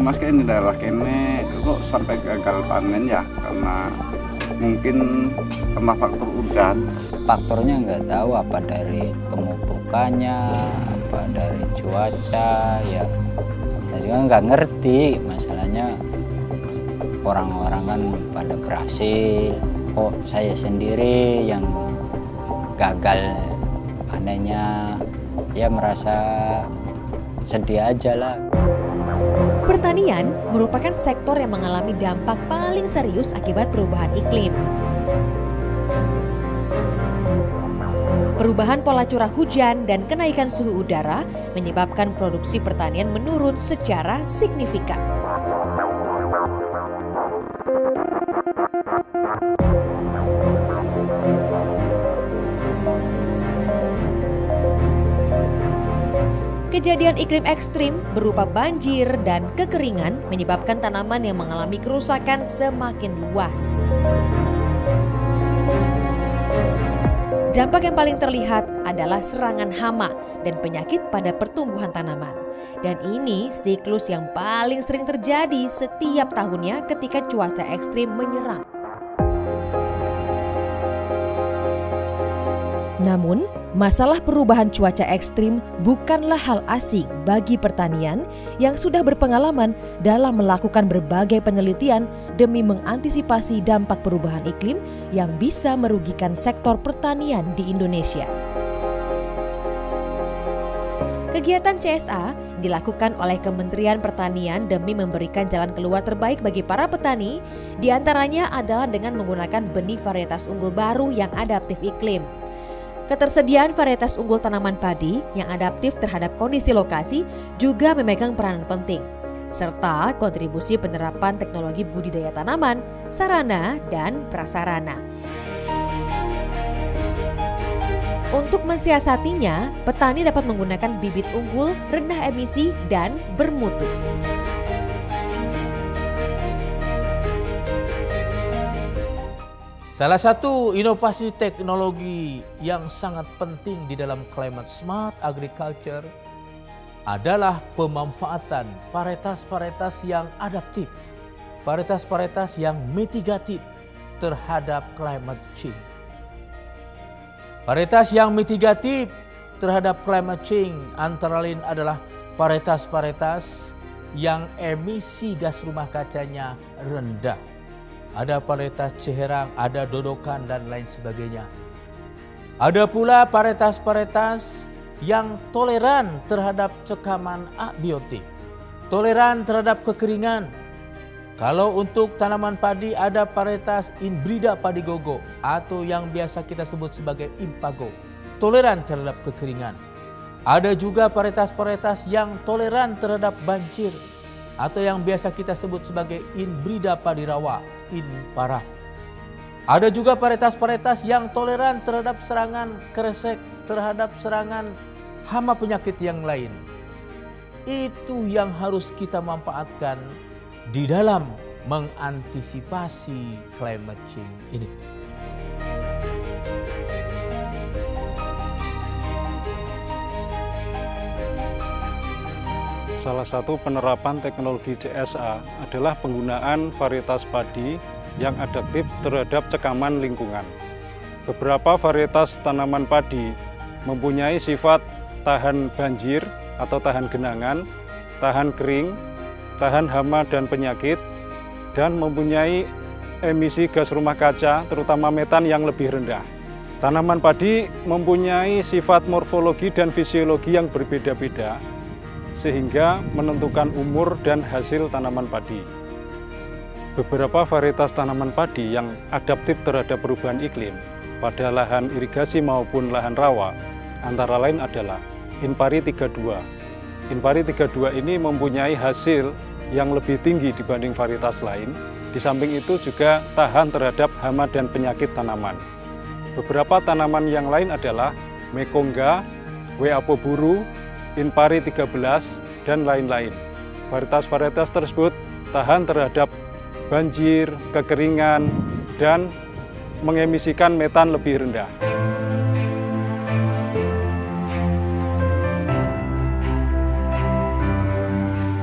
Mas ini daerah kene kok sampai gagal panen ya karena mungkin karena faktor udan. Faktornya nggak tahu apa dari pemupukannya, apa dari cuaca ya. Saya juga nggak ngerti masalahnya. Orang-orang kan pada berhasil, kok saya sendiri yang gagal panennya, ya merasa sedih aja lah. Pertanian merupakan sektor yang mengalami dampak paling serius akibat perubahan iklim. Perubahan pola curah hujan dan kenaikan suhu udara menyebabkan produksi pertanian menurun secara signifikan. Kejadian iklim ekstrim berupa banjir dan kekeringan menyebabkan tanaman yang mengalami kerusakan semakin luas. Dampak yang paling terlihat adalah serangan hama dan penyakit pada pertumbuhan tanaman. Dan ini siklus yang paling sering terjadi setiap tahunnya ketika cuaca ekstrim menyerang. Namun, masalah perubahan cuaca ekstrim bukanlah hal asing bagi pertanian yang sudah berpengalaman dalam melakukan berbagai penelitian demi mengantisipasi dampak perubahan iklim yang bisa merugikan sektor pertanian di Indonesia. Kegiatan CSA dilakukan oleh Kementerian Pertanian demi memberikan jalan keluar terbaik bagi para petani, diantaranya adalah dengan menggunakan benih varietas unggul baru yang adaptif iklim. Ketersediaan varietas unggul tanaman padi yang adaptif terhadap kondisi lokasi juga memegang peranan penting, serta kontribusi penerapan teknologi budidaya tanaman, sarana, dan prasarana. Untuk mensiasatinya, petani dapat menggunakan bibit unggul, rendah emisi, dan bermutu. Salah satu inovasi teknologi yang sangat penting di dalam climate smart agriculture adalah pemanfaatan varietas-varietas yang adaptif, varietas-varietas yang mitigatif terhadap climate change. Varietas yang mitigatif terhadap climate change antara lain adalah varietas-varietas yang emisi gas rumah kacanya rendah. Ada varietas ceherang, ada dodokan dan lain sebagainya. Ada pula varietas-varietas yang toleran terhadap cekaman abiotik, toleran terhadap kekeringan. Kalau untuk tanaman padi ada varietas Inbrida Padigogo atau yang biasa kita sebut sebagai Impago, toleran terhadap kekeringan. Ada juga varietas-varietas yang toleran terhadap banjir atau yang biasa kita sebut sebagai Inbrida Padirawa, Inpara. Ada juga varietas-varietas yang toleran terhadap serangan kresek, terhadap serangan hama penyakit yang lain. Itu yang harus kita manfaatkan di dalam mengantisipasi climate change ini. Salah satu penerapan teknologi CSA adalah penggunaan varietas padi yang adaptif terhadap cekaman lingkungan. Beberapa varietas tanaman padi mempunyai sifat tahan banjir atau tahan genangan, tahan kering, tahan hama dan penyakit, dan mempunyai emisi gas rumah kaca, terutama metan yang lebih rendah. Tanaman padi mempunyai sifat morfologi dan fisiologi yang berbeda-beda, sehingga menentukan umur dan hasil tanaman padi. Beberapa varietas tanaman padi yang adaptif terhadap perubahan iklim pada lahan irigasi maupun lahan rawa antara lain adalah Inpari 32. Inpari 32 ini mempunyai hasil yang lebih tinggi dibanding varietas lain. Di samping itu juga tahan terhadap hama dan penyakit tanaman. Beberapa tanaman yang lain adalah Mekongga, W. apoburu, Inpari 13, dan lain-lain. Varietas-varietas tersebut tahan terhadap banjir, kekeringan, dan mengemisikan metan lebih rendah.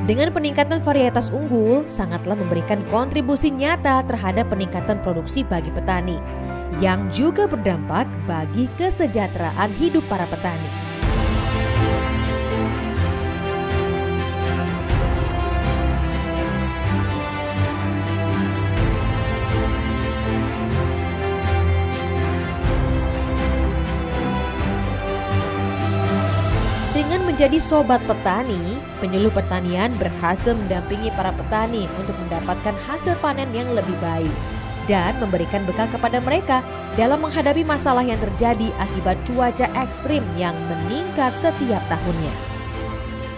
Dengan peningkatan varietas unggul, sangatlah memberikan kontribusi nyata terhadap peningkatan produksi bagi petani, yang juga berdampak bagi kesejahteraan hidup para petani. Dengan menjadi sobat petani, penyuluh pertanian berhasil mendampingi para petani untuk mendapatkan hasil panen yang lebih baik dan memberikan bekal kepada mereka dalam menghadapi masalah yang terjadi akibat cuaca ekstrim yang meningkat setiap tahunnya.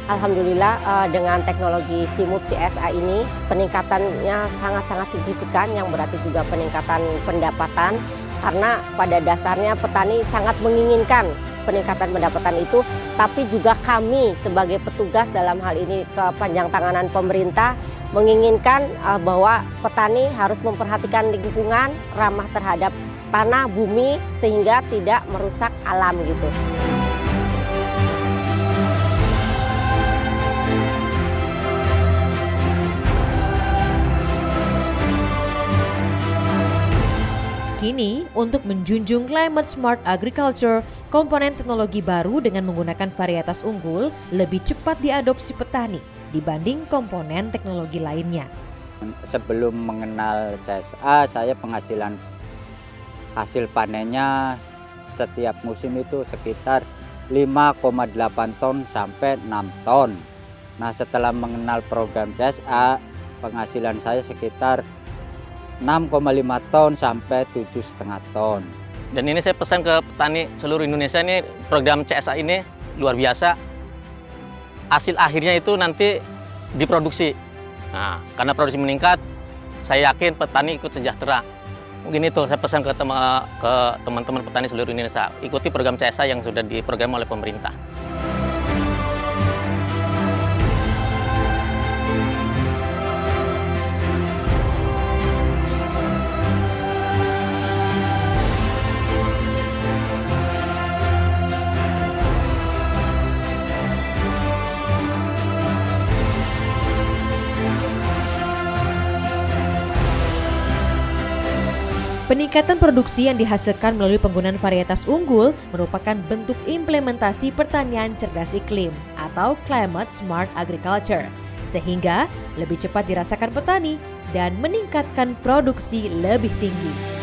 Alhamdulillah dengan teknologi SIMUP CSA ini peningkatannya sangat-sangat signifikan, yang berarti juga peningkatan pendapatan, karena pada dasarnya petani sangat menginginkan peningkatan pendapatan itu, tapi juga kami sebagai petugas dalam hal ini kepanjang tanganan pemerintah menginginkan bahwa petani harus memperhatikan lingkungan, ramah terhadap tanah, bumi, sehingga tidak merusak alam gitu. Kini, untuk menjunjung climate smart agriculture, komponen teknologi baru dengan menggunakan varietas unggul lebih cepat diadopsi petani dibanding komponen teknologi lainnya. Sebelum mengenal CSA, saya penghasilan hasil panennya setiap musim itu sekitar 5,8 ton sampai 6 ton. Nah, setelah mengenal program CSA, penghasilan saya sekitar 6,5 ton sampai 7,5 ton. Dan ini saya pesan ke petani seluruh Indonesia, ini program CSA ini luar biasa. Hasil akhirnya itu nanti diproduksi. Nah, karena produksi meningkat, saya yakin petani ikut sejahtera. Mungkin itu saya pesan ke teman-teman petani seluruh Indonesia, ikuti program CSA yang sudah diprogram oleh pemerintah. Peningkatan produksi yang dihasilkan melalui penggunaan varietas unggul merupakan bentuk implementasi pertanian cerdas iklim atau climate smart agriculture, sehingga lebih cepat dirasakan petani dan meningkatkan produksi lebih tinggi.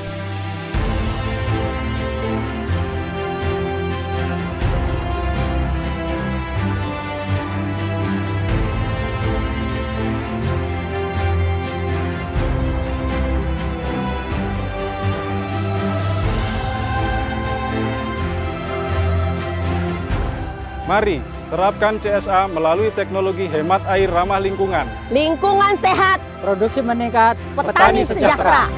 Mari terapkan CSA melalui teknologi hemat air ramah lingkungan. Lingkungan sehat, Produksi meningkat, petani sejahtera.